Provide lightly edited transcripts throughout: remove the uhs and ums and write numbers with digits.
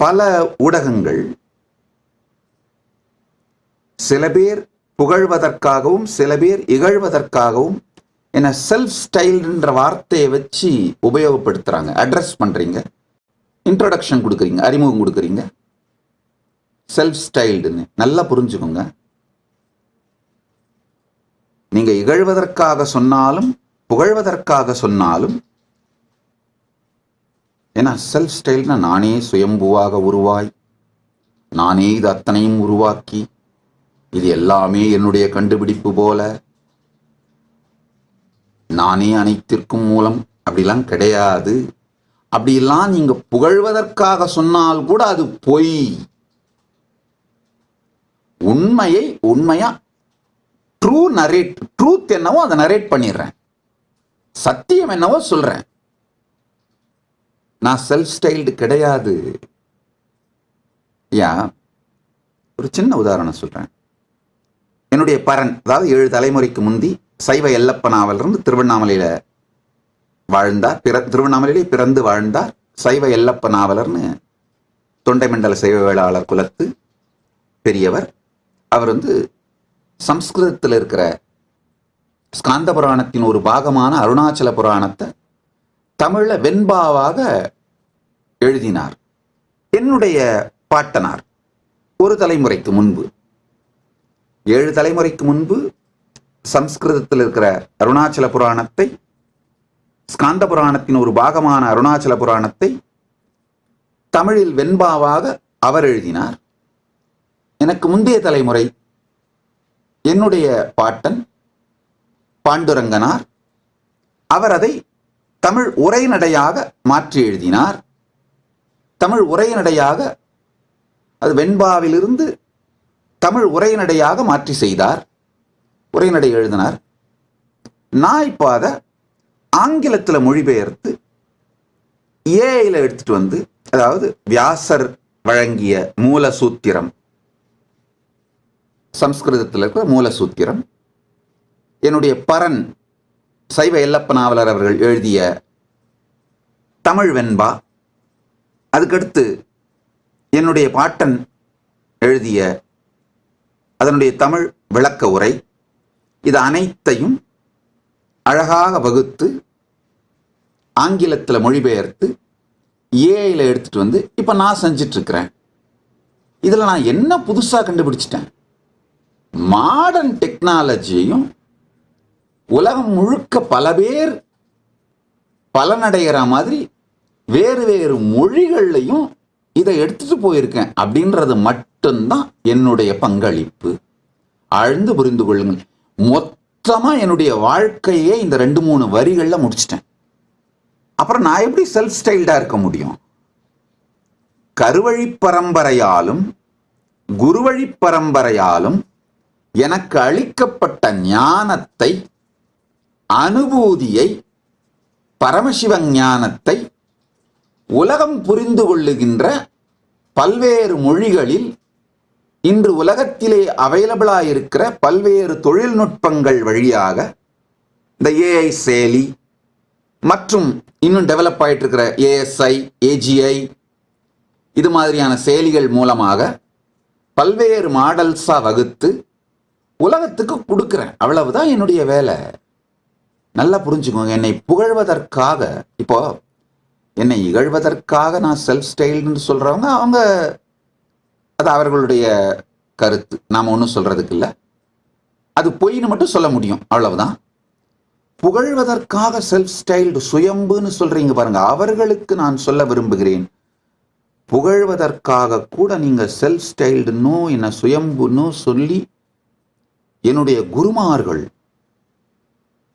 பல ஊடகங்கள் சில பேர் புகழ்வதற்காகவும் சில பேர் இகழ்வதற்காகவும் என்ன செல்ஃப் ஸ்டைல்ன்ற வார்த்தையை வச்சு உபயோகப்படுத்துறாங்க. அட்ரஸ் பண்றீங்க, இன்ட்ரோடக்ஷன் கொடுக்குறீங்க, அறிமுகம் கொடுக்குறீங்க, செல்ஃப் ஸ்டைல்டுன்னு. நல்லா புரிஞ்சுக்கோங்க, நீங்க இகழ்வதற்காக சொன்னாலும் புகழ்வதற்காக சொன்னாலும், ஏன்னா செல்ஃப் ஸ்டைல்னா நானே சுயம்புவாக உருவாய், நானே இது அத்தனையும் உருவாக்கி, இது எல்லாமே என்னுடைய கண்டுபிடிப்பு போல, நானே அனைத்திற்கும் மூலம், அப்படிலாம் கிடையாது. அப்படிலாம் நீங்க புகழ்வதற்காக சொன்னால் கூட அது பொய். உண்மையா ட்ரூத் என்னவோ அதை நரேட் பண்ணிடுறேன், சத்தியம் என்னவோ சொல்றேன். நான் செல்ஃப் ஸ்டைல்டு கிடையாது. ஒரு சின்ன உதாரணம் சொல்றேன். என்னுடைய பரன், அதாவது 7 தலைமுறைக்கு முந்தி சைவ எல்லப்ப நாவலர்ந்து திருவண்ணாமலையில வாழ்ந்தார். திருவண்ணாமலையிலே பிறந்து வாழ்ந்தார். சைவ எல்லப்ப நாவலர்னு தொண்டை மண்டல சைவ வேளாளர் குலத்து பெரியவர். அவர் சம்ஸ்கிருதத்தில் இருக்கிற ஸ்காந்த புராணத்தின் ஒரு பாகமான அருணாச்சல புராணத்தை தமிழ்ல வெண்பாவாக எழுதினார். என்னுடைய பாட்டனார் ஒரு தலைமுறைக்கு முன்பு, 7 தலைமுறைக்கு முன்பு சம்ஸ்கிருதத்தில் இருக்கிற அருணாச்சல புராணத்தை, ஸ்காந்த புராணத்தின் ஒரு பாகமான அருணாச்சல புராணத்தை தமிழில் வெண்பாவாக அவர் எழுதினார். எனக்கு முந்தைய தலைமுறை என்னுடைய பாட்டன் பாண்டுரங்கனார், அவர் அதை தமிழ் உரைநடையாக மாற்றி எழுதினார். தமிழ் உரைநடையாக, அது வெண்பாவிலிருந்து தமிழ் உரைநடையாக மாற்றி செய்தார், உரைநடை எழுதினார். நான் இப்போ அதை ஆங்கிலத்தில் மொழிபெயர்த்து ஏஐல எடுத்துட்டு அதாவது வியாசர் வழங்கிய மூலசூத்திரம், சம்ஸ்கிருதத்தில் இருக்கிற மூலசூத்திரம், என்னுடைய பரன் சைவ எல்லப்ப நாவலர் அவர்கள் எழுதிய தமிழ் வெண்பா, அதுக்கடுத்து என்னுடைய பாட்டன் எழுதிய அதனுடைய தமிழ் விளக்க உரை, இது அனைத்தையும் அழகாக வகுத்து ஆங்கிலத்தில் மொழிபெயர்த்து ஏஐல எடுத்துட்டு இப்போ நான் செஞ்சிட்டு இருக்கிறேன். இதில் நான் என்ன புதுசாக கண்டுபிடிச்சிட்டேன்? மாடர்ன் டெக்னாலஜியையும் உலகம் முழுக்க பல பேர் பலனடைகிற மாதிரி வேறு வேறு மொழிகள்லையும் இதை எடுத்துட்டு போயிருக்கேன் அப்படின்றது மட்டும்தான் என்னுடைய பங்களிப்பு. ஆழ்ந்து புரிந்து கொள்ளுங்கள். மொத்தமா என்னுடைய வாழ்க்கையே இந்த 2-3 வரிகள்ல முடிச்சிட்டேன். அப்புறம் நான் எப்படி செல்ஃப் ஸ்டைல்டா இருக்க முடியும்? கருவழி பரம்பரையாலும் குருவழி பரம்பரையாலும் எனக்கு அளிக்கப்பட்ட ஞானத்தை, அனுபூதியை, பரமசிவ ஞானத்தை உலகம் புரிந்து கொள்ளுகின்ற பல்வேறு மொழிகளில் இன்று உலகத்திலே அவைலபிளாக இருக்கிற பல்வேறு தொழில்நுட்பங்கள் வழியாக, இந்த ஏஐ செயலி மற்றும் இன்னும் டெவலப் ஆகிட்டு இருக்கிற ஏஎஸ்ஐ, ஏஜிஐ, இது மாதிரியான செயலிகள் மூலமாக பல்வேறு மாடல்ஸாக வகுத்து உலகத்துக்கு கொடுக்குறேன். அவ்வளவுதான் என்னுடைய வேலை. நல்லா புரிஞ்சுக்கோங்க. என்னை புகழ்வதற்காக, இப்போ என்னை இகழ்வதற்காக நான் செல்ஃப் ஸ்டைல்னு சொல்றவங்க, அவங்க அது அவர்களுடைய கருத்து, நாம ஒன்றும் சொல்றதுக்கு இல்லை. அது பொய்னு மட்டும் சொல்ல முடியும், அவ்வளவுதான். புகழ்வதற்காக செல்ஃப் ஸ்டைல்டு சுயம்புன்னு சொல்றீங்க பாருங்க, அவர்களுக்கு நான் சொல்ல விரும்புகிறேன், புகழ்வதற்காக கூட நீங்க செல்ஃப் ஸ்டைல்டுன்னோ என்ன சுயம்புன்னோ சொல்லி என்னுடைய குருமார்கள்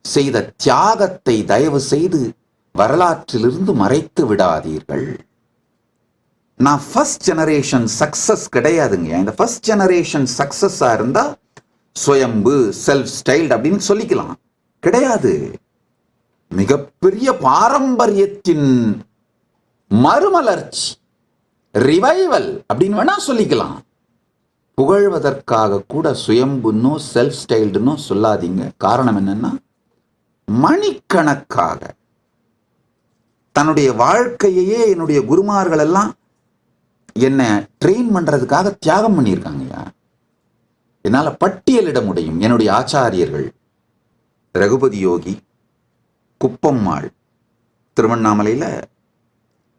செய்த தியாகத்தை தயவு செய்து வரலாற்றிலிருந்து மறைத்து விடாதீர்கள். நான் ஃபர்ஸ்ட் ஜெனரேஷன் சக்சஸ் கிடையாதுங்க. இந்த ஃபர்ஸ்ட் ஜெனரேஷன் சக்சஸா இருந்தா சுயம்பு, செல்ஃப் ஸ்டைல்டு அப்படின்னு சொல்லிக்கலாம். கிடையாது. மிகப்பெரிய பாரம்பரியத்தின் மறுமலர்ச்சி, ரிவைவல் அப்படின்னு வேணா சொல்லிக்கலாம். புகழ்வதற்காக கூட சுயம்புன்னோ செல்ஃப் ஸ்டைல்டுன்னோ சொல்லாதீங்க. காரணம் என்னன்னா, மணிக்கணக்காக தன்னுடைய வாழ்க்கையே என்னுடைய குருமார்கள் எல்லாம் என்னை ட்ரெயின் பண்றதுக்காக தியாகம் பண்ணியிருக்காங்கய்யா. என்னால பட்டியலிட முடியும். என்னுடைய ஆச்சாரியர்கள் ரகுபதி யோகி, குப்பம்மாள், திருவண்ணாமலையில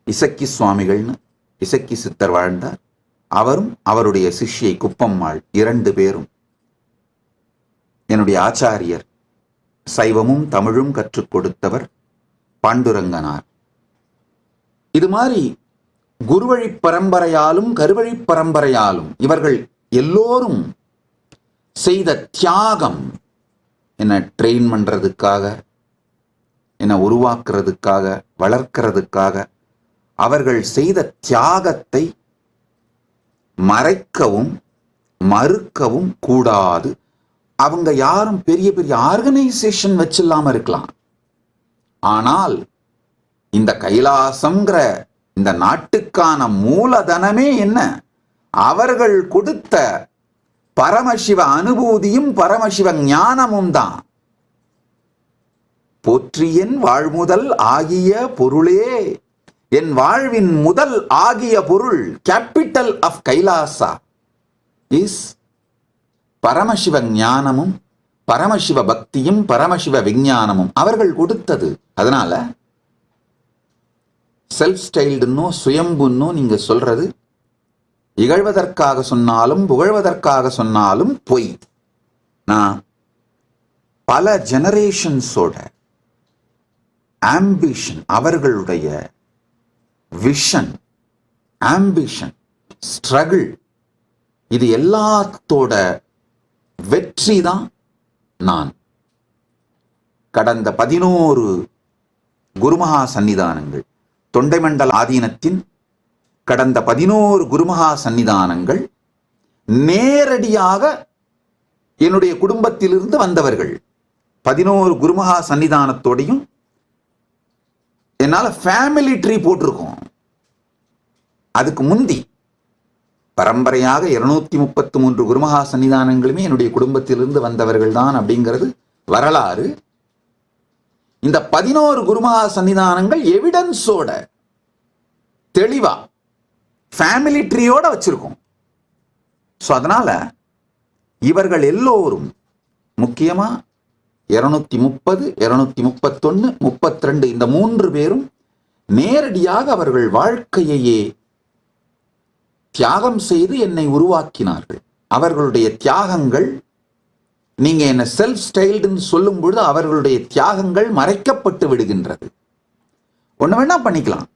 இசக்கி சுவாமிகள்னு இசக்கி சித்தர் வாழ்ந்தார். அவரும் அவருடைய சிஷ்யை குப்பம்மாள் 2 பேரும் என்னுடைய ஆச்சாரியர். சைவமும் தமிழும் கற்றுக் கொடுத்தவர் பாண்டுரங்கனார். இது மாதிரி குருவழி பரம்பரையாலும் கருவழி பரம்பரையாலும் இவர்கள் எல்லோரும் செய்த தியாகம், என்னை ட்ரெயின் பண்றதுக்காக, என்னை உருவாக்குறதுக்காக, வளர்க்கிறதுக்காக அவர்கள் செய்த தியாகத்தை மறைக்கவும் மறுக்கவும் கூடாது. அவங்க யாரும் பெரிய பெரிய ஆர்கனைசேஷன் வச்சில்லாம இருக்கலாம். ஆனால் இந்த கைலாசம்ங்கிற இந்த நாட்டுக்கான மூலதனமே என்ன? அவர்கள் கொடுத்த பரமசிவ அனுபூதியும் பரமசிவ ஞானமும் தான். போற்றியன் வாழ்முதல் ஆகிய பொருளே, என் வாழ்வின் முதல் ஆகிய பொருள், கேபிட்டல் ஆஃப் கைலாசா இஸ் பரமசிவ ஞானமும் பரமசிவ பக்தியும் பரமசிவ விஞ்ஞானமும் அவர்கள் கொடுத்தது. அதனால செல்ஃப் ஸ்டைல்டுன்னோ சுயம்புன்னோ நீங்க சொல்றது இகழ்வதற்காக சொன்னாலும் புகழ்வதற்காக சொன்னாலும் பொய். நான் பல ஜெனரேஷன்ஸோட ஆம்பிஷன், அவர்களுடைய விஷன், ஆம்பிஷன், ஸ்ட்ரகிள், இது எல்லாத்தோட வெற்றி தான் நான். கடந்த 11 குருமகா சன்னிதானங்கள், தொண்டைமண்டல ஆதீனத்தின் கடந்த 11 குருமகா சன்னிதானங்கள் நேரடியாக என்னுடைய குடும்பத்திலிருந்து வந்தவர்கள். 11 குருமகா சன்னிதானத்தோடையும் என்னால ஃபேமிலி ட்ரீ போட்டிருக்கோம். அதுக்கு முந்தி பரம்பரையாக 233 குருமகா சன்னிதானங்களுமே என்னுடைய குடும்பத்திலிருந்து வந்தவர்கள் தான் அப்படிங்கிறது வரலாறு. இந்த 11 குருமகா சன்னிதானங்கள் எவிடன்ஸோட தெளிவா ஃபேமிலி ட்ரீயோட வச்சிருக்கோம். ஸோ அதனால இவர்கள் எல்லோரும் முக்கியமா 230, 231, 32 இந்த 3 பேரும் நேரடியாக அவர்கள் வாழ்க்கையையே தியாகம் செய்து என்னை உருவாக்கினார்கள். அவர்களுடைய தியாகங்கள், நீங்க என்ன செல்ஃப் ஸ்டைல்டுன்னு சொல்லும் பொழுது அவர்களுடைய தியாகங்கள் மறைக்கப்பட்டு விடுகின்றது. ஒண்ணு வேணா பண்ணிக்கலாம்.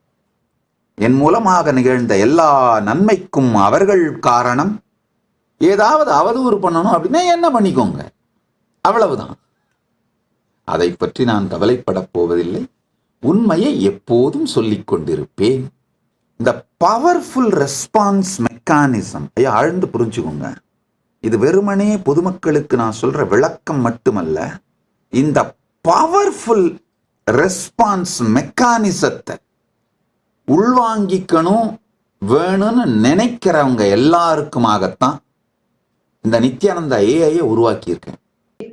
என் மூலமாக நிகழ்ந்த எல்லா நன்மைக்கும் அவர்கள் காரணம். ஏதாவது அவதூறு பண்ணணும் அப்படின்னா என்ன பண்ணிக்கோங்க, அவ்வளவுதான். அதை பற்றி நான் கவலைப்பட போவதில்லை. உண்மையை எப்போதும் சொல்லிக் கொண்டிருப்பேன். இந்த பவர்ஃபுல் ரெஸ்பான்ஸ் மெக்கானிசம் ஆழ்ந்து புரிஞ்சுக்கோங்க. இது வெறுமனே பொதுமக்களுக்கு நான் சொல்ற விளக்கம் மட்டுமல்ல. இந்த பவர்ஃபுல் ரெஸ்பான்ஸ் மெக்கானிசத்தை உள்வாங்கிக்கணும் வேணும்னு நினைக்கிறவங்க எல்லாருக்குமாகத்தான் இந்த நித்யானந்தா ஏஐயை உருவாக்கி இருக்கேன்.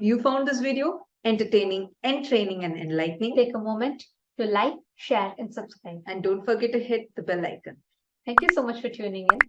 You found this video entertaining, entraining and enlightening. Take a moment to like, share and subscribe. And don't forget to hit the bell icon. Thank you so much for tuning in.